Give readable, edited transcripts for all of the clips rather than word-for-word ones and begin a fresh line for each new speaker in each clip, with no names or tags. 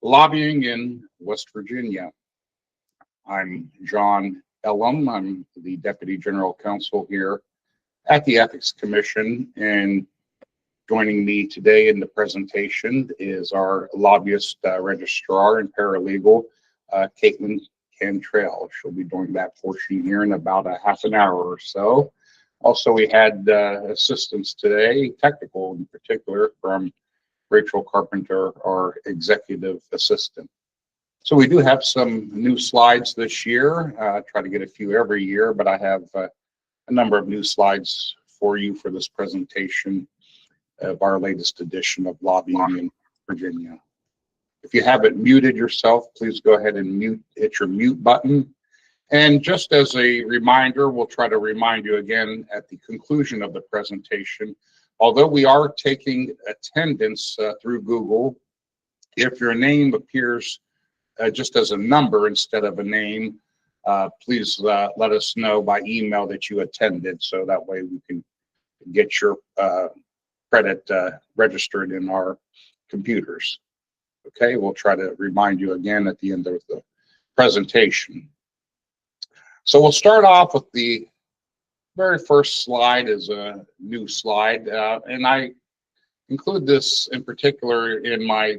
Lobbying in West Virginia. I'm John Ellum. I'm the Deputy General Counsel here at the Ethics Commission, and joining me today in the presentation is our lobbyist registrar and paralegal, Caitlin Cantrell. She'll be doing that portion here in about a half an hour or so. Also, we had assistance today, technical in particular, from Rachel Carpenter, our executive assistant. So we do have some new slides this year. Try to get a few every year, but I have a number of new slides for you for this presentation of our latest edition of Lobbying in Virginia. If you haven't muted yourself, please go ahead and hit your mute button. And just as a reminder, we'll try to remind you again at the conclusion of the presentation, although we are taking attendance through Google, if your name appears just as a number instead of a name, please let us know by email that you attended, so that way we can get your credit registered in our computers. Okay, we'll try to remind you again at the end of the presentation. So we'll start off with the very first slide is a new slide, and I include this in particular in my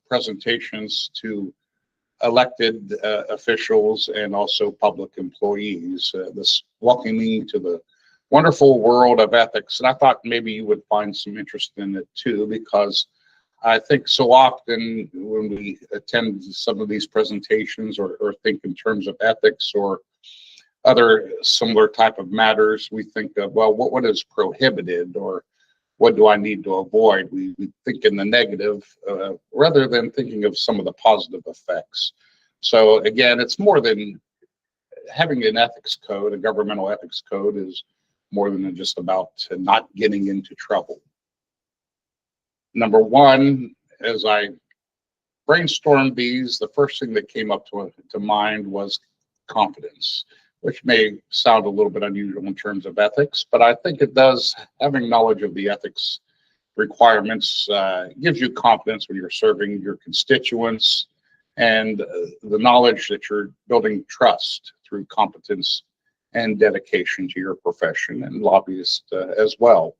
presentations to elected officials and also public employees, this welcoming to the wonderful world of ethics. And I thought maybe you would find some interest in it too, because I think so often when we attend some of these presentations or think in terms of ethics or other similar type of matters, we think of, well, what is prohibited or what do I need to avoid? We think in the negative rather than thinking of some of the positive effects. So again, it's more than having an ethics code. A governmental ethics code is more than just about not getting into trouble. Number one, as I brainstormed these, the first thing that came up to mind was confidence, which may sound a little bit unusual in terms of ethics, but I think it does. Having knowledge of the ethics requirements gives you confidence when you're serving your constituents, and the knowledge that you're building trust through competence and dedication to your profession, and lobbyists as well.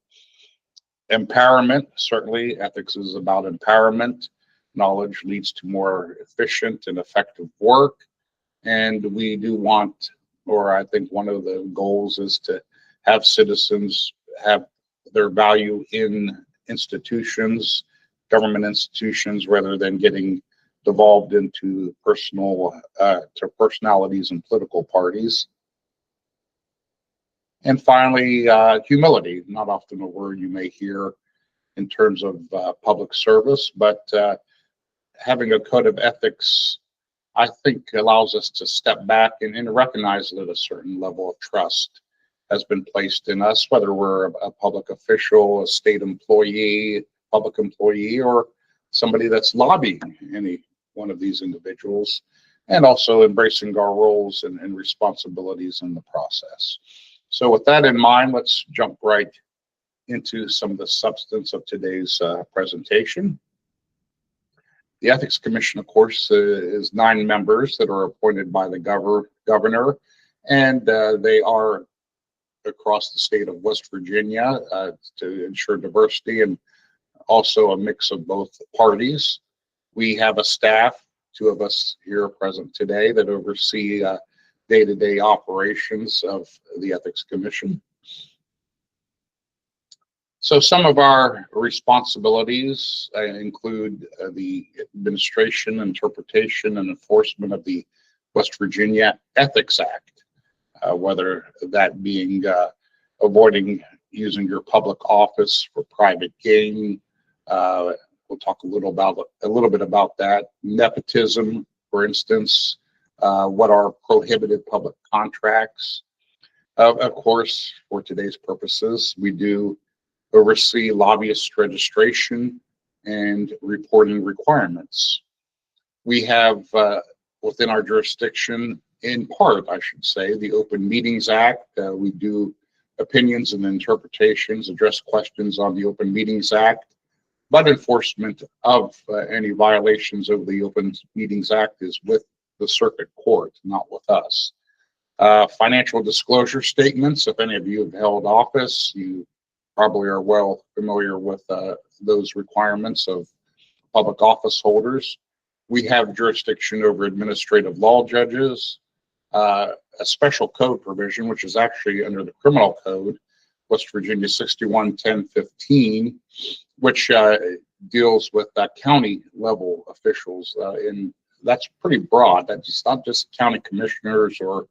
Empowerment, certainly ethics is about empowerment. Knowledge leads to more efficient and effective work, and we do want, or I think one of the goals is to have citizens have their value in institutions, government institutions, rather than getting devolved into personalities and political parties. And finally, humility, not often a word you may hear in terms of public service, but having a code of ethics, I think, allows us to step back and recognize that a certain level of trust has been placed in us, whether we're a public official, a state employee, public employee, or somebody that's lobbying any one of these individuals, and also embracing our roles and responsibilities in the process. So with that in mind, let's jump right into some of the substance of today's presentation. The Ethics Commission, of course, is 9 members that are appointed by the governor, and they are across the state of West Virginia to ensure diversity and also a mix of both parties. We have a staff, 2 of us here present today, that oversee day-to-day operations of the Ethics Commission. So some of our responsibilities include the administration, interpretation, and enforcement of the West Virginia Ethics Act, whether that being avoiding using your public office for private gain. We'll talk a little bit about that. Nepotism, for instance, what are prohibited public contracts. Of course, for today's purposes, we do oversee lobbyist registration and reporting requirements. We have within our jurisdiction, in part, I should say, the Open Meetings Act. We do opinions and interpretations, address questions on the Open Meetings Act. but enforcement of any violations of the Open Meetings Act is with the circuit court, not with us. Financial disclosure statements. If any of you have held office, you probably are well familiar with those requirements of public office holders. We have jurisdiction over administrative law judges, a special code provision, which is actually under the criminal code, West Virginia 61-1015, which deals with county level officials. And that's pretty broad. That's not just county commissioners or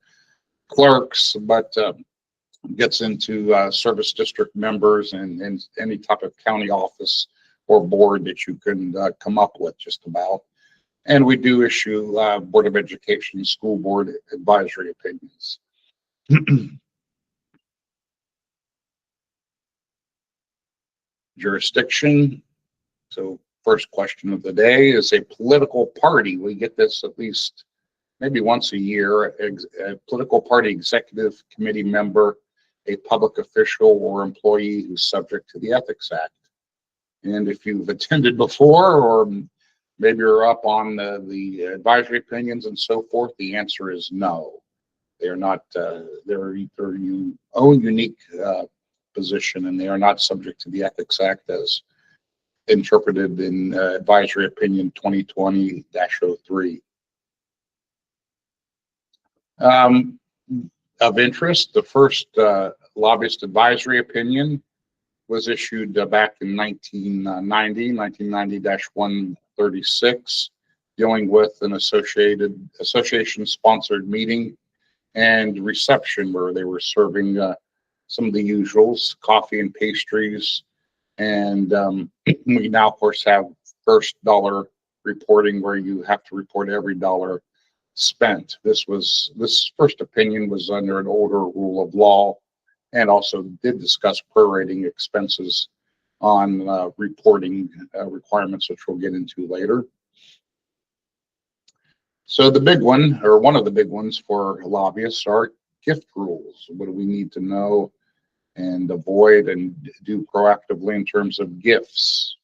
clerks, but gets into service district members and any type of county office or board that you can come up with, just about. And we do issue Board of Education, school board advisory opinions. Jurisdiction. So first question of the day is a political party. We get this at least maybe once a year. A political party executive committee member, a public official or employee who's subject to the Ethics Act. And if you've attended before, or maybe you're up on the advisory opinions and so forth, the answer is no. They're not, they're your own unique position, and they are not subject to the Ethics Act as interpreted in Advisory Opinion 2020-03. Of interest, the first lobbyist advisory opinion was issued back in 1990-136, dealing with an association-sponsored meeting and reception where they were serving some of the usuals, coffee and pastries. And we now, of course, have first dollar reporting where you have to report every dollar spent. This first opinion was under an older rule of law, and also did discuss prorating expenses on reporting requirements, which we'll get into later. So the big one, or one of the big ones for lobbyists, are gift rules. What do we need to know and avoid and do proactively in terms of gifts?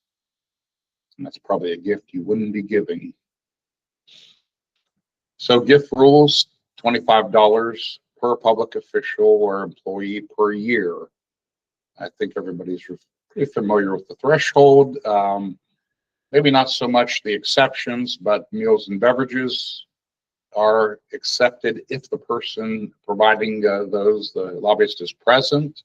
And that's probably a gift you wouldn't be giving. So gift rules, $25 per public official or employee per year. I think everybody's pretty familiar with the threshold. Maybe not so much the exceptions, but meals and beverages are accepted if the person providing those, the lobbyist, is present.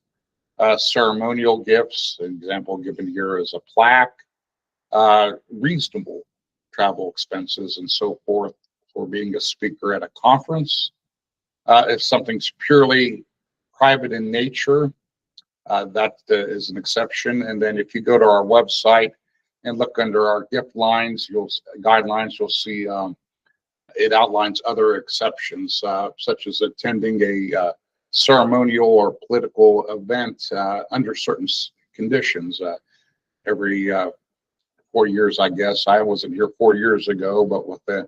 Ceremonial gifts, an example given here is a plaque, reasonable travel expenses and so forth for being a speaker at a conference. If something's purely private in nature, that is an exception. And then if you go to our website and look under our gift lines, guidelines, you'll see it outlines other exceptions, such as attending a ceremonial or political event under certain conditions. Every 4 years, I guess. I wasn't here 4 years ago, but with the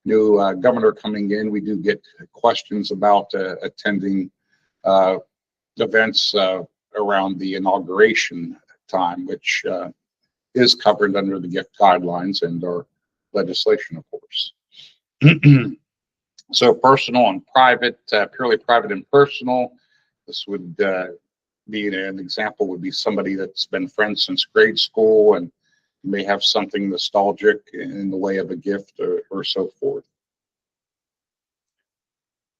new governor coming in, we do get questions about attending events around the inauguration time, which is covered under the gift guidelines and our legislation, of course. So personal and private, purely private and personal. This would be an example would be somebody that's been friends since grade school and may have something nostalgic in the way of a gift or so forth.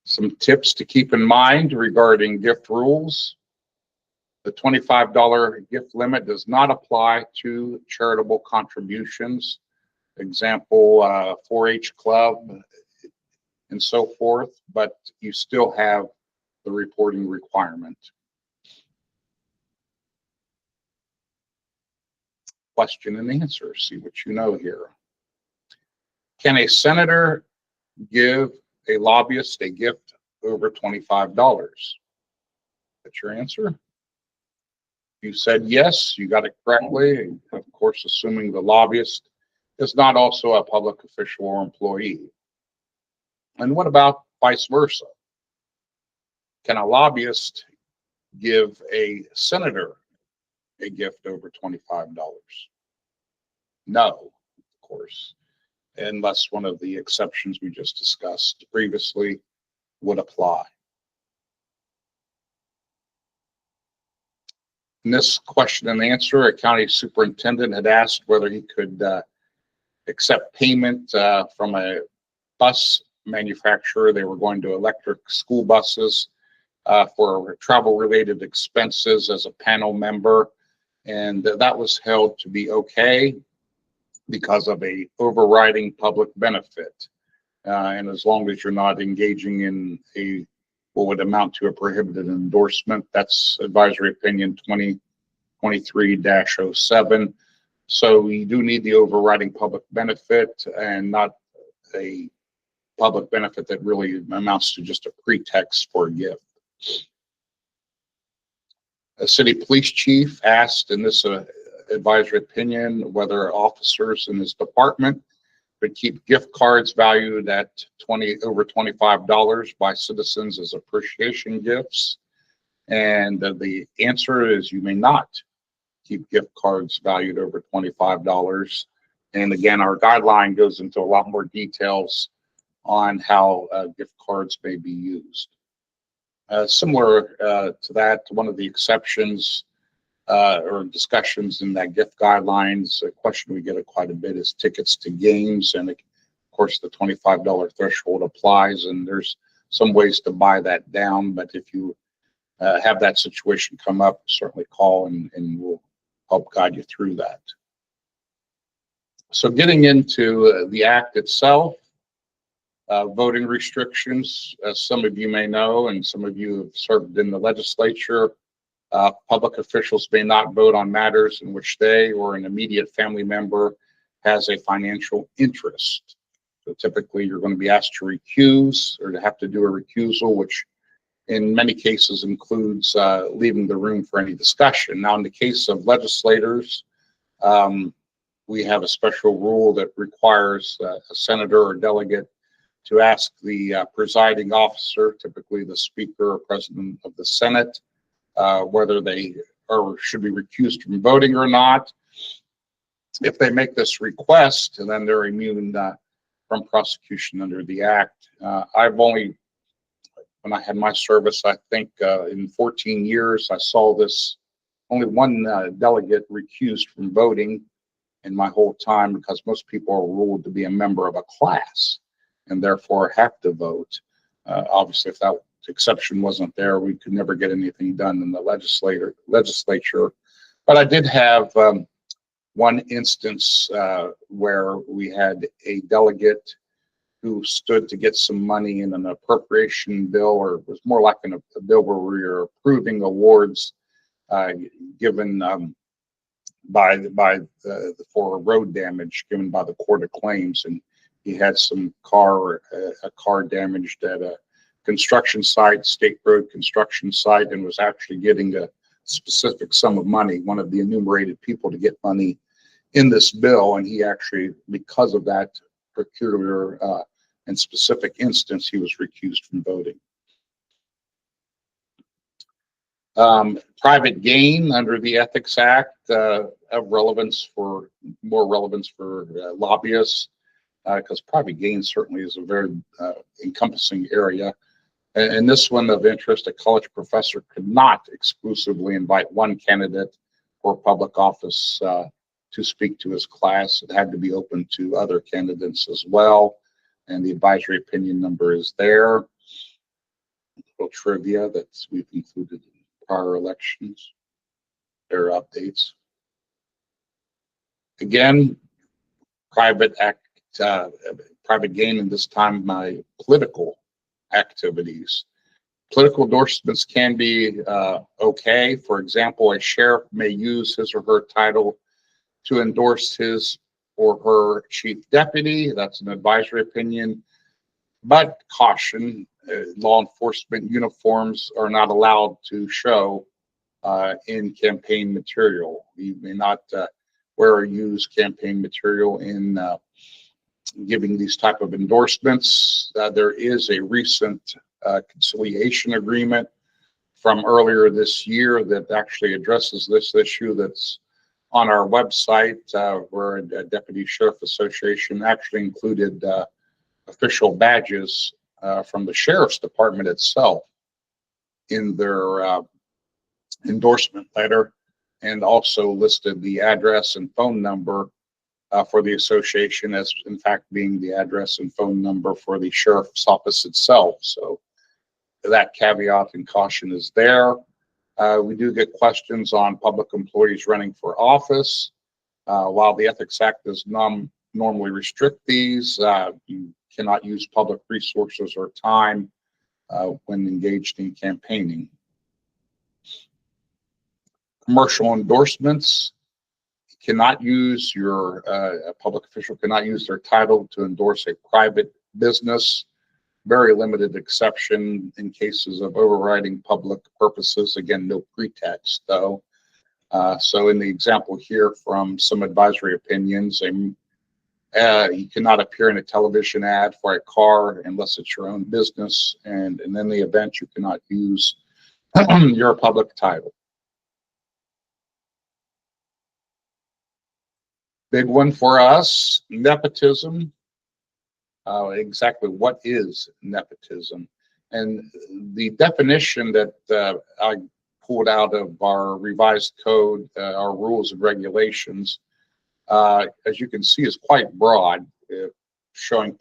Some tips to keep in mind regarding gift rules. The $25 gift limit does not apply to charitable contributions. Example, 4-H club and so forth, but you still have the reporting requirement. Question and answer, see what you know here. Can a senator give a lobbyist a gift over $25? That's your answer. You said yes, you got it correctly. Of course, assuming the lobbyist is not also a public official or employee. And what about vice versa? Can a lobbyist give a senator a gift over $25? No, of course, unless one of the exceptions we just discussed previously would apply. In this question and answer, a county superintendent had asked whether he could accept payment from a bus manufacturer. They were going to electric school buses for travel-related expenses as a panel member, and that was held to be okay because of a overriding public benefit. And as long as you're not engaging in a what would amount to a prohibited endorsement, that's advisory opinion 2023-07. So we do need the overriding public benefit and not a public benefit that really amounts to just a pretext for a gift. A city police chief asked in this advisory opinion whether officers in his department would keep gift cards valued at over $25 by citizens as appreciation gifts. And the answer is you may not keep gift cards valued over $25. And again, our guideline goes into a lot more details on how gift cards may be used. Similar to that, one of the exceptions or discussions in that gift guidelines, a question we get quite a bit is tickets to games. And of course, the $25 threshold applies, and there's some ways to buy that down. But if you have that situation come up, certainly call and we'll help guide you through that. So getting into the act itself, voting restrictions, as some of you may know, and some of you have served in the legislature, public officials may not vote on matters in which they or an immediate family member has a financial interest. So typically you're going to be asked to recuse or to have to do a recusal, which in many cases includes leaving the room for any discussion. Now, in the case of legislators, we have a special rule that requires a senator or delegate to ask the presiding officer, typically the Speaker or President of the Senate, whether they should be recused from voting or not. If they make this request, then they're immune from prosecution under the Act. I've only, when I had my service, I think in 14 years, I saw this, only one delegate recused from voting in my whole time, because most people are ruled to be a member of a class and therefore have to vote. Obviously, if that exception wasn't there, we could never get anything done in the legislature. But I did have one instance where we had a delegate who stood to get some money in an appropriation bill, or it was more like a bill where we were approving awards given for road damage given by the Court of Claims, and he had some a car damaged at a construction site, state road construction site, and was actually getting a specific sum of money, one of the enumerated people to get money in this bill, and he actually, because of that peculiar and specific instance, he was recused from voting. Private gain under the Ethics Act of relevance for lobbyists, because private gain certainly is a very encompassing area. And this one of interest, a college professor could not exclusively invite one candidate for public office to speak to his class. It had to be open to other candidates as well. And the advisory opinion number is there. A little trivia that we've included in prior elections. There are updates. Again, private gain, in this time, my political activities. Political endorsements can be okay. For example, a sheriff may use his or her title to endorse his or her chief deputy. That's an advisory opinion. But caution, law enforcement uniforms are not allowed to show in campaign material. You may not wear or use campaign material in giving these type of endorsements. There is a recent conciliation agreement from earlier this year that actually addresses this issue that's on our website, where the Deputy Sheriff Association actually included official badges from the Sheriff's Department itself in their endorsement letter, and also listed the address and phone number for the association as, in fact, being the address and phone number for the Sheriff's Office itself. So that caveat and caution is there. We do get questions on public employees running for office. While the Ethics Act does normally restrict these, you cannot use public resources or time when engaged in campaigning. Commercial endorsements. You cannot use a public official cannot use their title to endorse a private business. Very limited exception in cases of overriding public purposes. Again, no pretext though. So in the example here from some advisory opinions, you cannot appear in a television ad for a car unless it's your own business, and in the event you cannot use your public title. Big one for us, nepotism. Exactly what is nepotism? And the definition that I pulled out of our revised code, our rules and regulations, as you can see, is quite broad, showing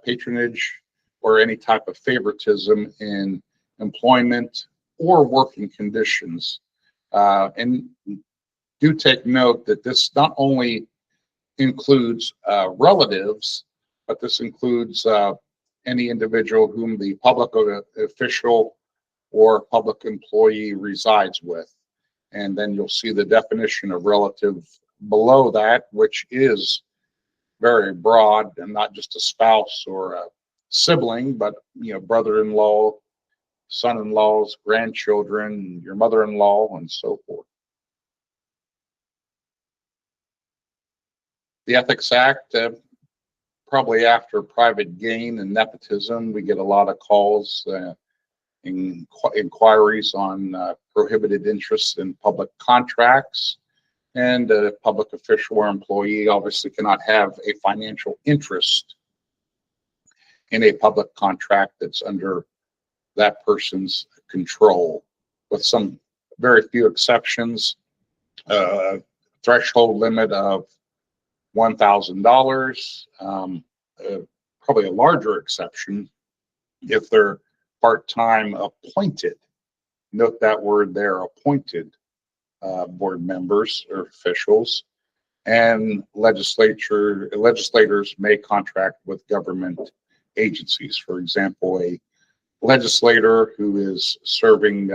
patronage or any type of favoritism in employment or working conditions. And do take note that this not only includes relatives, but this includes any individual whom the public official or public employee resides with. And then you'll see the definition of relative below that, which is very broad, and not just a spouse or a sibling, but brother-in-law, son-in-laws, grandchildren, your mother-in-law, and so forth. The Ethics Act, probably after private gain and nepotism, we get a lot of calls, inquiries on prohibited interests in public contracts. And a public official or employee obviously cannot have a financial interest in a public contract that's under that person's control, with some very few exceptions. Threshold limit of $1,000. Probably a larger exception if they're part-time appointed. Note that word there, appointed board members or officials. And legislators may contract with government agencies. For example, a legislator who is serving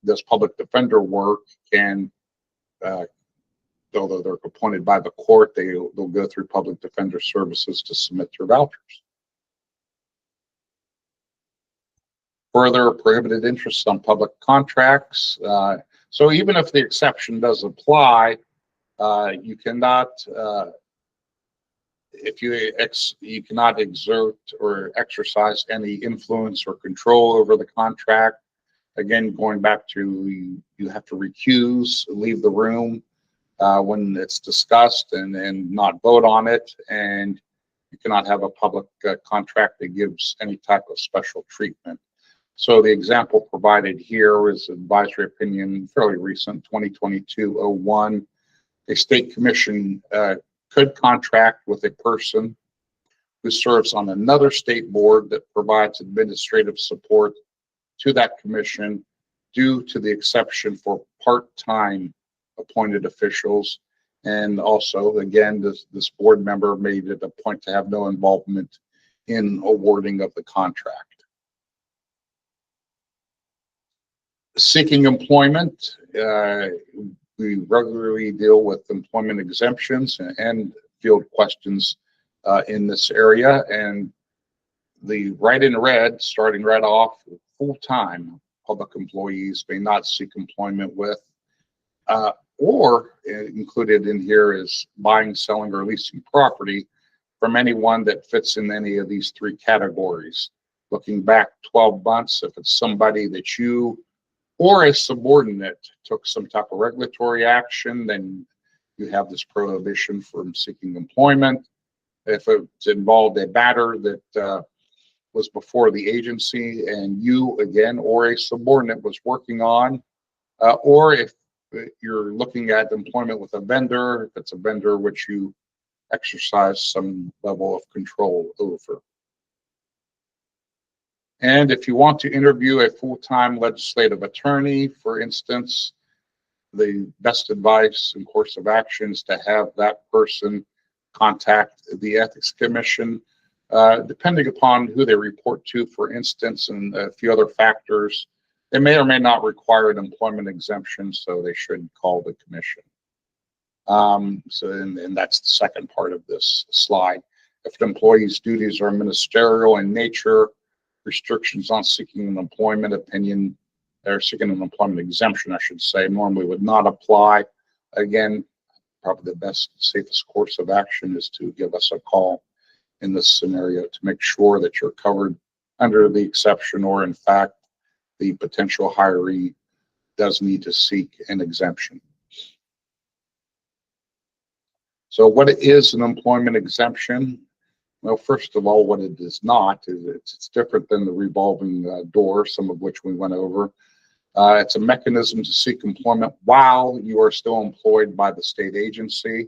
this public defender work can, although they're appointed by the court, they'll go through public defender services to submit their vouchers. Further, prohibited interests on public contracts. So even if the exception does apply, you cannot, you cannot exert or exercise any influence or control over the contract. Again, going back to you have to recuse, leave the room when it's discussed, and not vote on it, and you cannot have a public contract that gives any type of special treatment. So the example provided here is advisory opinion, fairly recent, 2022-01. A state commission could contract with a person who serves on another state board that provides administrative support to that commission due to the exception for part-time appointed officials. And also, again, this board member made it a point to have no involvement in awarding of the contract. Seeking employment, we regularly deal with employment exemptions and field questions in this area. And the right in red, starting right off, full-time public employees may not seek employment with, or included in here is buying, selling, or leasing property from anyone that fits in any of these three categories. Looking back 12 months, if it's somebody that you or a subordinate took some type of regulatory action, then you have this prohibition from seeking employment. If it's involved a matter that was before the agency and you again or a subordinate was working on, or if you're looking at employment with a vendor, if it's a vendor which you exercise some level of control over. And if you want to interview a full-time legislative attorney, for instance, the best advice and course of action is to have that person contact the Ethics Commission, depending upon who they report to, for instance, and a few other factors. They may or may not require an employment exemption, so they should call the commission. And that's the second part of this slide. If an employee's duties are ministerial in nature, restrictions on seeking an employment opinion, or seeking an employment exemption, I should say, normally would not apply. Again, probably the best, safest course of action is to give us a call in this scenario to make sure that you're covered under the exception, or in fact, the potential hiree does need to seek an exemption. So what is an employment exemption? Well, first of all, what it is not is it's different than the revolving door, some of which we went over. It's a mechanism to seek employment while you are still employed by the state agency.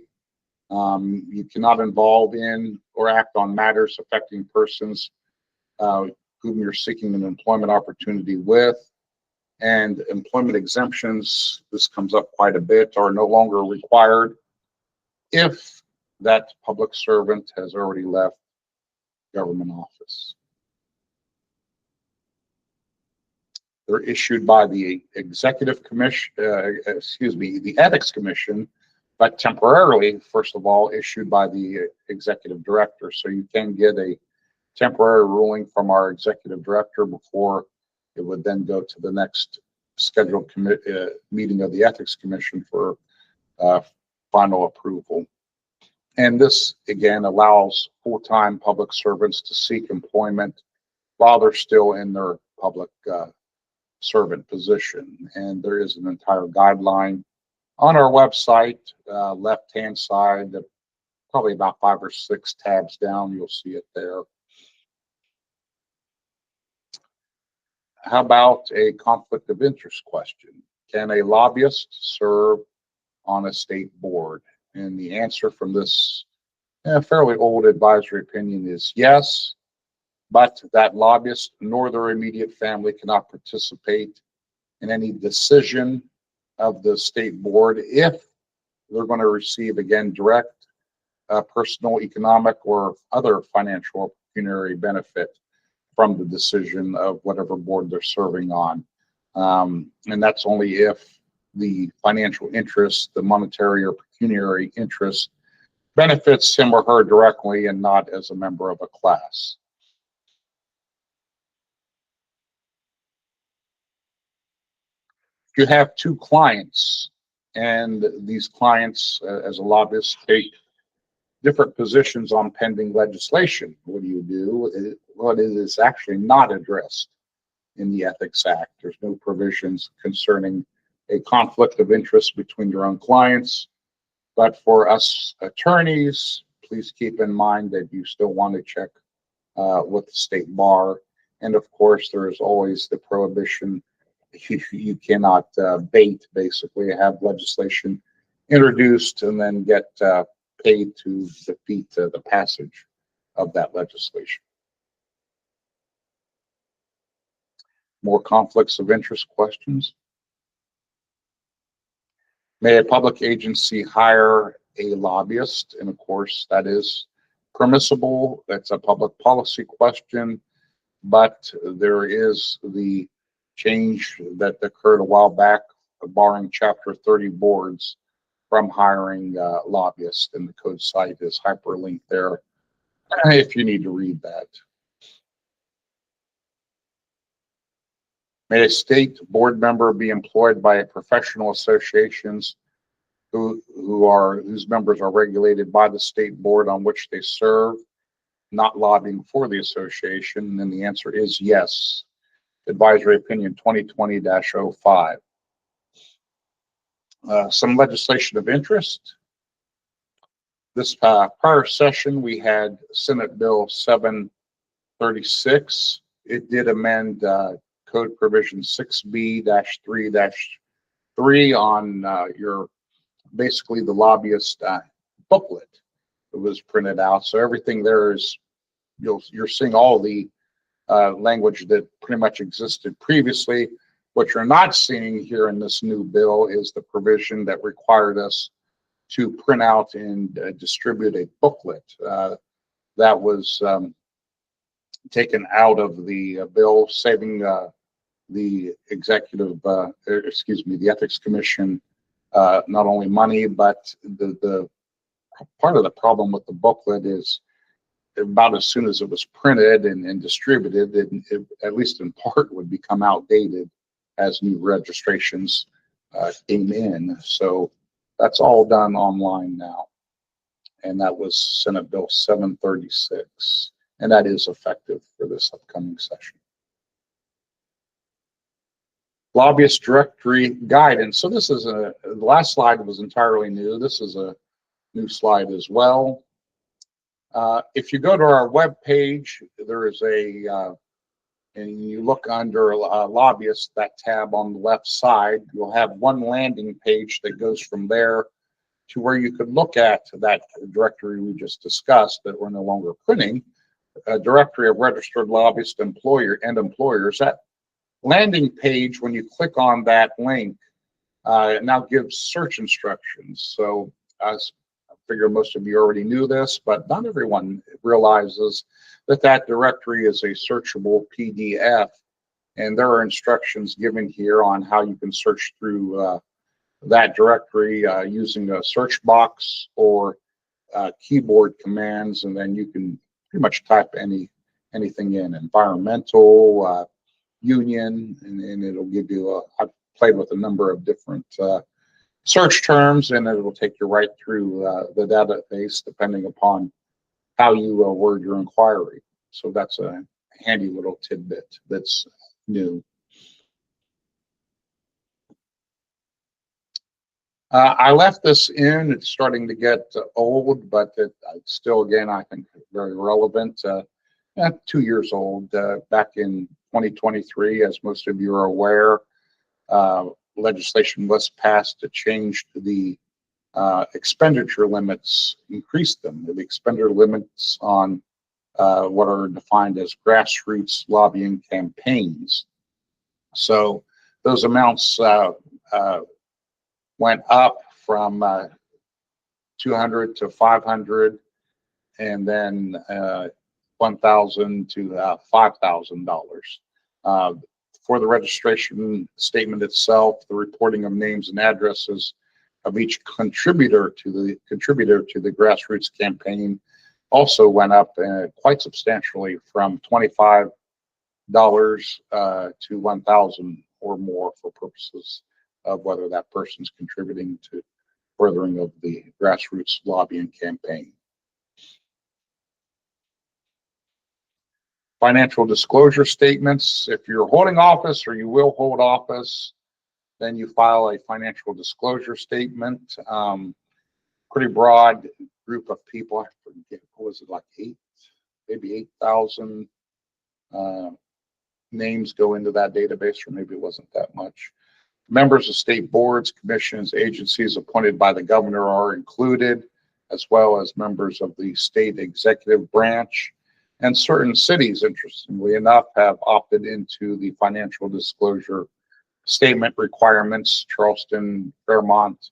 You cannot involve in or act on matters affecting persons whom you're seeking an employment opportunity with. And employment exemptions, this comes up quite a bit, are no longer required if that public servant has already left government office. They're issued by the Executive Commission, the Ethics Commission, but temporarily, first of all, issued by the Executive Director. So you can get a temporary ruling from our Executive Director before it would then go to the next scheduled meeting of the Ethics Commission for final approval. And this, again, allows full-time public servants to seek employment while they're still in their public servant position. And there is an entire guideline on our website, left-hand side, probably about 5 or 6 tabs down, you'll see it there. How about a conflict of interest question? Can a lobbyist serve on a state board? And the answer from this fairly old advisory opinion is yes, but that lobbyist nor their immediate family cannot participate in any decision of the state board if they're going to receive, again, direct personal, economic, or other financial or pecuniary benefit from the decision of whatever board they're serving on. And that's only if the financial interest, the monetary or pecuniary interest, benefits him or her directly and not as a member of a class. If you have 2 clients and these clients, as a lobbyist, take different positions on pending legislation, what do? Well, it is actually not addressed in the Ethics Act. There's no provisions concerning a conflict of interest between your own clients. But for us attorneys, please keep in mind that you still want to check with the state bar. And of course, there is always the prohibition. You cannot bait, basically, have legislation introduced and then get paid to defeat the passage of that legislation. More conflicts of interest questions? May a public agency hire a lobbyist? And of course, that is permissible. That's a public policy question. But there is the change that occurred a while back, barring Chapter 30 boards from hiring lobbyists. And the code site is hyperlinked there if you need to read that. May a state board member be employed by professional associations whose members are regulated by the state board on which they serve, not lobbying for the association? And the answer is yes. Advisory opinion 2020-05. Some legislation of interest. This prior session, we had Senate Bill 736. It did amend Code Provision 6B-3-3 on your basically the lobbyist booklet that was printed out. So everything there is, you're seeing all the language that pretty much existed previously. What you're not seeing here in this new bill is the provision that required us to print out and distribute a booklet. That was taken out of the bill, saving the the Ethics Commission not only money, but the part of the problem with the booklet is about as soon as it was printed and distributed, it, at least in part, would become outdated as new registrations came in. So that's all done online now. And that was Senate Bill 736. And that is effective for this upcoming session. Lobbyist directory guidance. So this is the last slide was entirely new. This is a new slide as well. If you go to our web page, there is and you look under Lobbyist, that tab on the left side, you'll have one landing page that goes from there to where you could look at that directory we just discussed that we're no longer printing, a directory of registered lobbyist employers. That landing page, when you click on that link, it now gives search instructions. So as I figure most of you already knew this, but not everyone realizes that that directory is a searchable PDF, and there are instructions given here on how you can search through that directory using a search box or keyboard commands, and then you can pretty much type anything in, environmental, union, and it'll give you I've played with a number of different search terms, and it will take you right through the database depending upon how you word your inquiry. So that's a handy little tidbit that's new. I left this in. It's starting to get old, but it's still, again, I think very relevant. 2 years old. Back in 2023, as most of you are aware, legislation was passed to change the expenditure limits, increase them. The expenditure limits on what are defined as grassroots lobbying campaigns. So those amounts went up from 200 to 500, and then 1,000 to $5,000. For the registration statement itself, the reporting of names and addresses of each contributor to the grassroots campaign also went up quite substantially, from $25 to $1,000 or more, for purposes of whether that person's contributing to furthering of the grassroots lobbying campaign. Financial disclosure statements. If you're holding office or you will hold office, then you file a financial disclosure statement. Pretty broad group of people. I forget, what was it, like maybe 8,000 names go into that database, or maybe it wasn't that much. Members of state boards, commissions, agencies appointed by the governor are included, as well as members of the state executive branch. And certain cities, interestingly enough, have opted into the financial disclosure statement requirements: Charleston, Fairmont,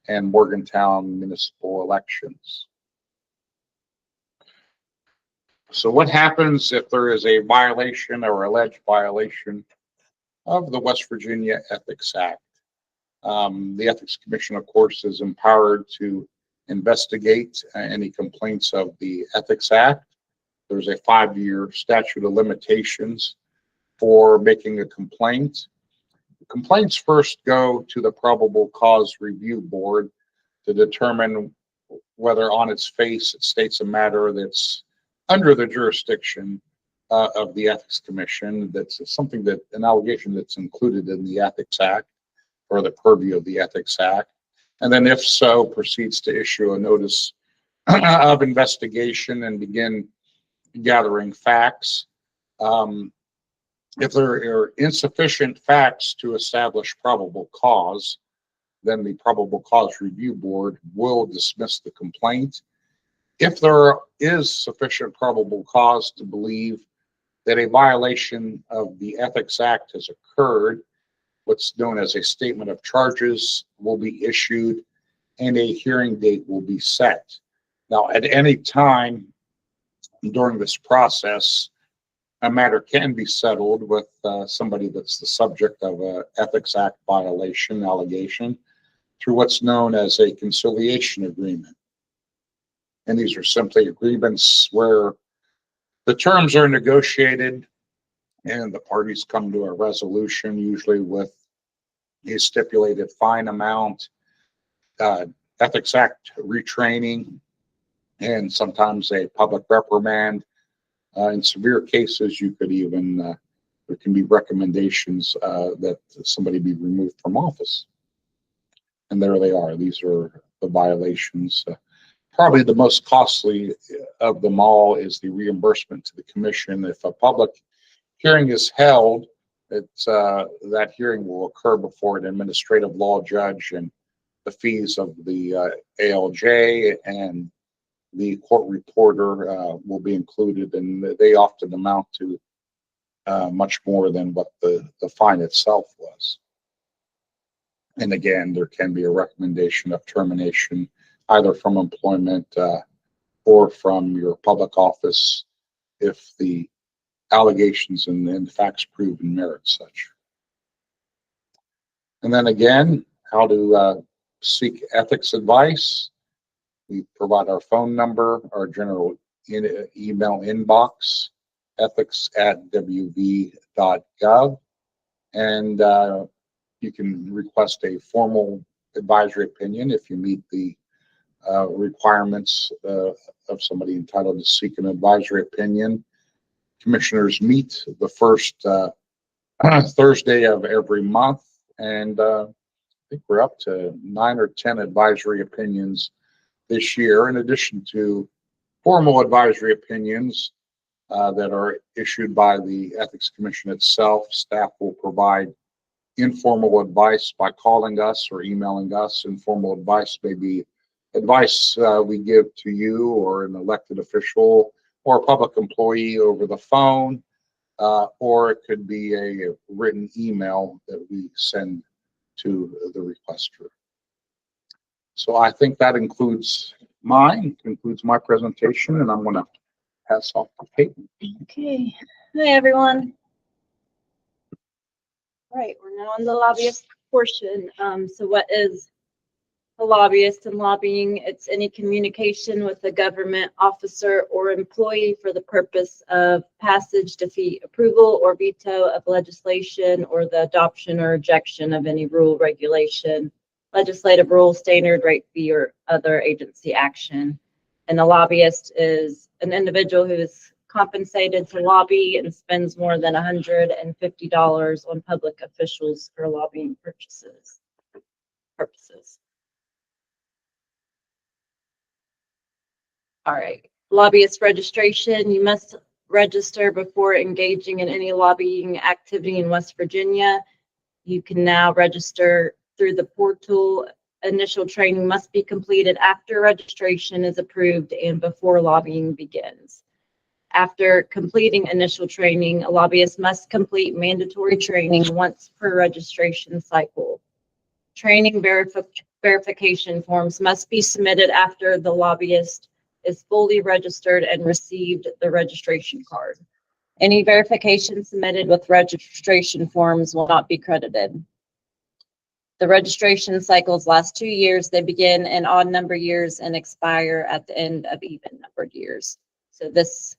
and Morgantown municipal elections. So what happens if there is a violation or alleged violation of the West Virginia Ethics Act? The Ethics Commission, of course, is empowered to investigate any complaints of the Ethics Act. There's a 5-year statute of limitations for making a complaint. Complaints first go to the Probable Cause Review Board to determine whether on its face it states a matter that's under the jurisdiction of the Ethics Commission, that's something that, an allegation that's included in the Ethics Act or the purview of the Ethics Act. And then if so, proceeds to issue a notice of investigation and begin gathering facts. If there are insufficient facts to establish probable cause, then the Probable Cause Review Board will dismiss the complaint. If there is sufficient probable cause to believe that a violation of the Ethics Act has occurred, what's known as a statement of charges will be issued and a hearing date will be set. Now, at any time during this process, a matter can be settled with somebody that's the subject of an Ethics Act violation allegation through what's known as a conciliation agreement. And these are simply agreements where the terms are negotiated and the parties come to a resolution, usually with a stipulated fine amount, Ethics Act retraining, and sometimes a public reprimand. In severe cases, you could even, there can be recommendations that somebody be removed from office. And there they are. These are the violations. Probably the most costly of them all is the reimbursement to the commission. If a public hearing is held, that hearing will occur before an administrative law judge, and the fees of the ALJ and the court reporter will be included, and they often amount to much more than what the fine itself was. And again, there can be a recommendation of termination either from employment or from your public office if the allegations and facts prove and merit such. And then again, how to seek ethics advice. We provide our phone number, our general email inbox, ethics@wv.gov, and you can request a formal advisory opinion if you meet the requirements of somebody entitled to seek an advisory opinion. Commissioners meet the first Thursday of every month, and I think we're up to 9 or 10 advisory opinions this year, in addition to formal advisory opinions that are issued by the Ethics Commission itself. Staff will provide informal advice by calling us or emailing us. Informal advice may be advice we give to you or an elected official or a public employee over the phone, or it could be a written email that we send to the requester. So I think that concludes my presentation, and I'm going to pass off to Kate.
Okay. Hi, everyone. All right, we're now on the lobbyist portion. So what is a lobbyist and lobbying? It's any communication with a government officer or employee for the purpose of passage, defeat, approval, or veto of legislation, or the adoption or rejection of any rule, regulation, legislative rule, standard, rate, fee, or other agency action. And a lobbyist is an individual who is compensated to lobby and spends more than $150 on public officials for lobbying purposes. All right, lobbyist registration. You must register before engaging in any lobbying activity in West Virginia. You can now register through the portal. Initial training must be completed after registration is approved and before lobbying begins. After completing initial training, a lobbyist must complete mandatory training once per registration cycle. Training verification forms must be submitted after the lobbyist is fully registered and received the registration card. Any verification submitted with registration forms will not be credited. The registration cycles last 2 years. They begin in odd number years and expire at the end of even numbered years. So this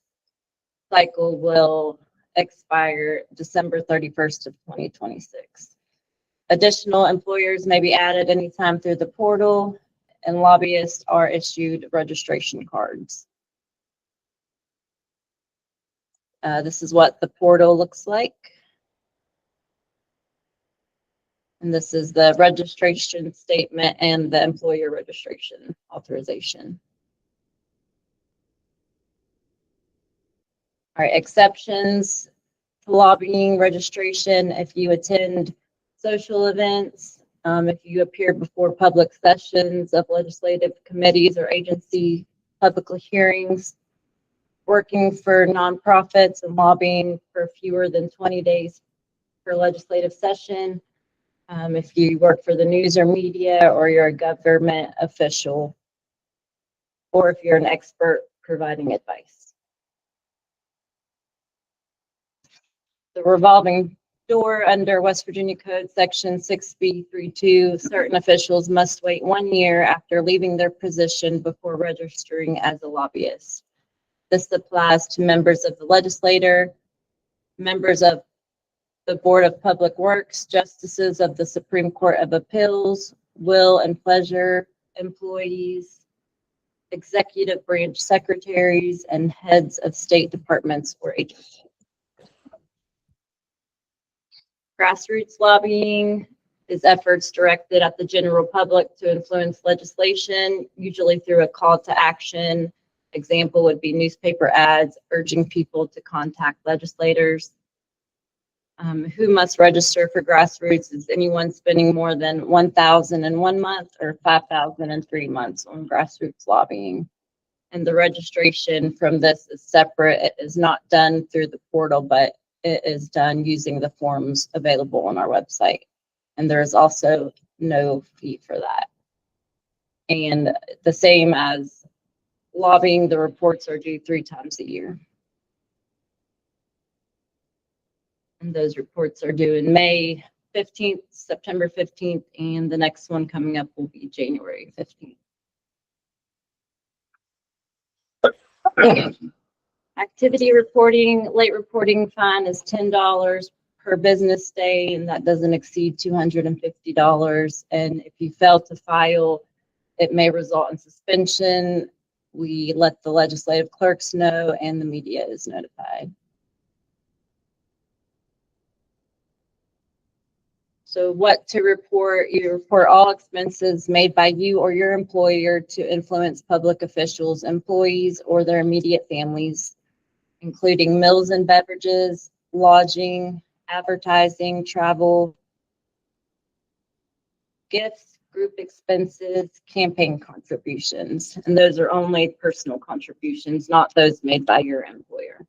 cycle will expire December 31st of 2026. Additional employers may be added anytime through the portal, and lobbyists are issued registration cards. This is what the portal looks like. And this is the registration statement and the employer registration authorization. All right, exceptions to lobbying registration: if you attend social events, if you appear before public sessions of legislative committees or agency public hearings, working for nonprofits and lobbying for fewer than 20 days per legislative session, if you work for the news or media, or you're a government official, or if you're an expert providing advice. The revolving door under West Virginia Code Section 6B32, certain officials must wait 1 year after leaving their position before registering as a lobbyist. This applies to members of the legislature, members of the Board of Public Works, justices of the Supreme Court of Appeals, will and pleasure employees, executive branch secretaries, and heads of state departments or agencies. Grassroots lobbying is efforts directed at the general public to influence legislation, usually through a call to action. Example would be newspaper ads urging people to contact legislators. Who must register for grassroots is anyone spending more than $1,000 in 1 month or $5,000 in 3 months on grassroots lobbying. And the registration from this is separate. It is not done through the portal, but it is done using the forms available on our website. And there is also no fee for that. And the same as lobbying, the reports are due 3 times a year. And those reports are due in May 15th, September 15th, and the next one coming up will be January 15th. Activity reporting, late reporting fine is $10 per business day, and that doesn't exceed $250. And if you fail to file, it may result in suspension. We let the legislative clerks know, and the media is notified. So what to report? You report all expenses made by you or your employer to influence public officials, employees, or their immediate families, including meals and beverages, lodging, advertising, travel, gifts, group expenses, campaign contributions. And those are only personal contributions, not those made by your employer.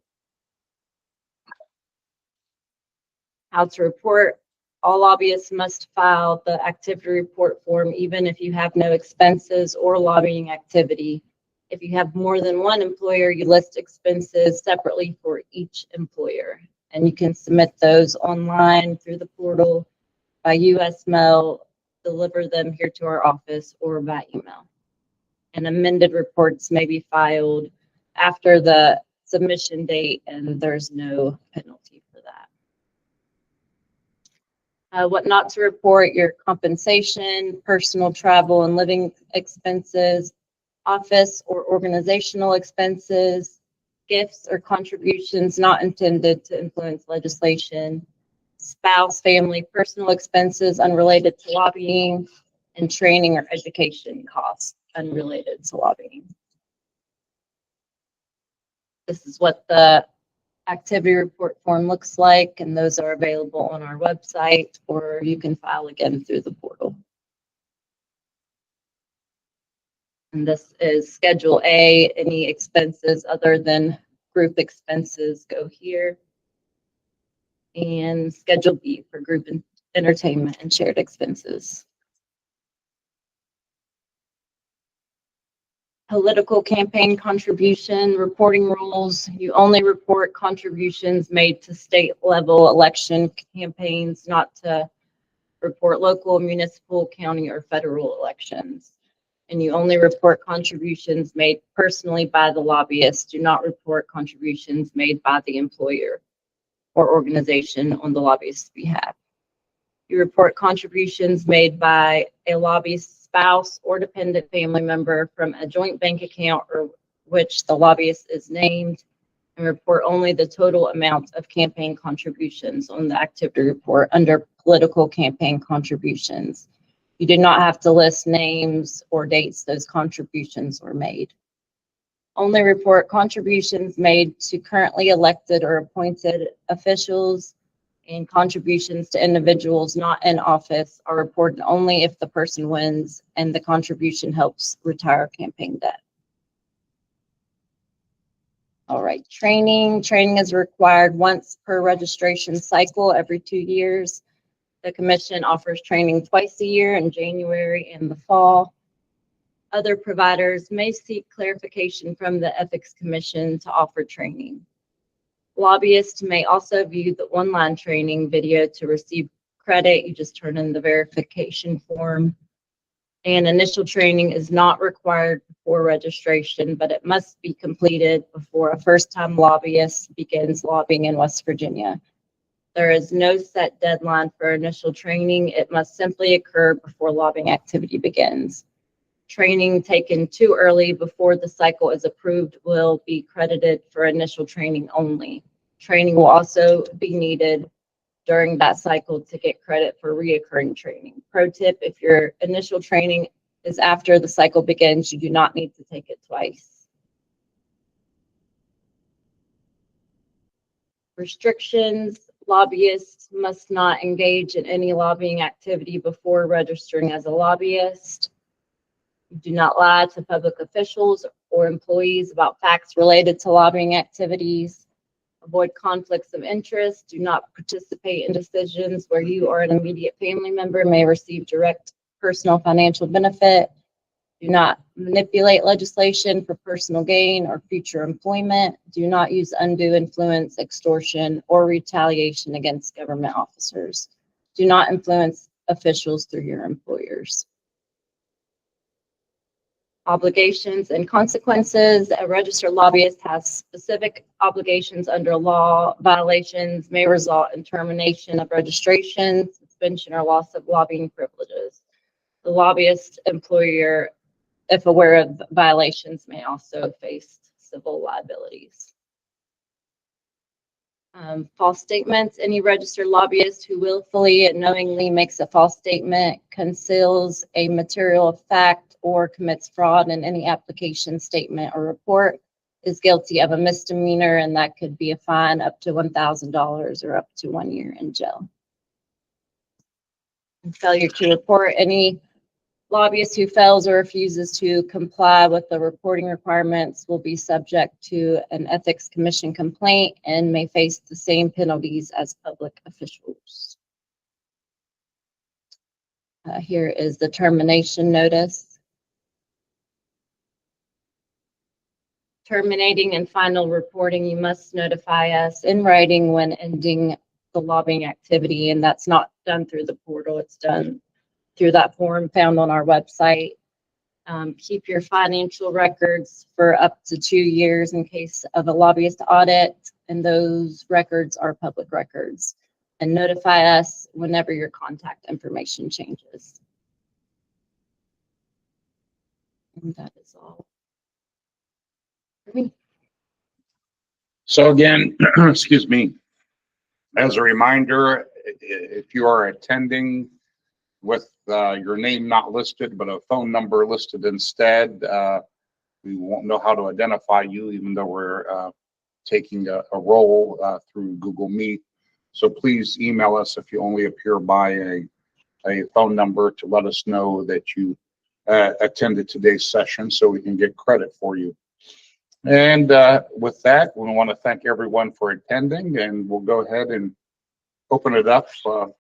How to report. All lobbyists must file the activity report form, even if you have no expenses or lobbying activity. If you have more than one employer, you list expenses separately for each employer. And you can submit those online through the portal, by US mail, deliver them here to our office, or by email. And amended reports may be filed after the submission date, and there's no penalty for that. What not to report: your compensation, personal travel and living expenses, office or organizational expenses, gifts or contributions not intended to influence legislation, spouse, family, personal expenses unrelated to lobbying, and training or education costs unrelated to lobbying. This is what the activity report form looks like, and those are available on our website, or you can file again through the portal. And this is Schedule A. Any expenses other than group expenses go here. And Schedule B for group entertainment and shared expenses. Political campaign contribution reporting rules. You only report contributions made to state level election campaigns, not to report local, municipal, county, or federal elections. And you only report contributions made personally by the lobbyist. Do not report contributions made by the employer or organization on the lobbyist's behalf. You report contributions made by a lobbyist's spouse or dependent family member from a joint bank account or which the lobbyist is named, and report only the total amount of campaign contributions on the activity report under political campaign contributions. You do not have to list names or dates those contributions were made. Only report contributions made to currently elected or appointed officials, and contributions to individuals not in office are reported only if the person wins and the contribution helps retire campaign debt. All right, training. Training is required once per registration cycle every 2 years. The commission offers training twice a year in January and the fall. Other providers may seek clarification from the Ethics Commission to offer training. Lobbyists may also view the online training video to receive credit. You just turn in the verification form. And initial training is not required before registration, but it must be completed before a first-time lobbyist begins lobbying in West Virginia. There is no set deadline for initial training. It must simply occur before lobbying activity begins. Training taken too early before the cycle is approved will be credited for initial training only. Training will also be needed during that cycle to get credit for reoccurring training. Pro tip, if your initial training is after the cycle begins, you do not need to take it twice. Restrictions. Lobbyists must not engage in any lobbying activity before registering as a lobbyist. Do not lie to public officials or employees about facts related to lobbying activities. Avoid conflicts of interest. Do not participate in decisions where you or an immediate family member may receive direct personal financial benefit. Do not manipulate legislation for personal gain or future employment. Do not use undue influence, extortion, or retaliation against government officers. Do not influence officials through your employers. Obligations and consequences. A registered lobbyist has specific obligations under law. Violations may result in termination of registration, suspension, or loss of lobbying privileges. The lobbyist employer, if aware of violations, may also face civil liabilities. False statements. Any registered lobbyist who willfully and knowingly makes a false statement, conceals a material fact, or commits fraud in any application, statement, or report is guilty of a misdemeanor, and that could be a fine up to $1,000 or up to 1 year in jail. And failure to report. Any lobbyist who fails or refuses to comply with the reporting requirements will be subject to an Ethics Commission complaint and may face the same penalties as public officials. Here is the termination notice. Terminating and final reporting, you must notify us in writing when ending the lobbying activity, and that's not done through the portal. It's done through that form found on our website. Keep your financial records for up to 2 years in case of a lobbyist audit, and those records are public records. And notify us whenever your contact information changes. And that is all for me.
So again, excuse me, as a reminder, if you are attending with your name not listed, but a phone number listed instead, we won't know how to identify you, even though we're taking a roll through Google Meet. So please email us if you only appear by a phone number to let us know that you attended today's session so we can get credit for you. And with that, we want to thank everyone for attending, and we'll go ahead and open it up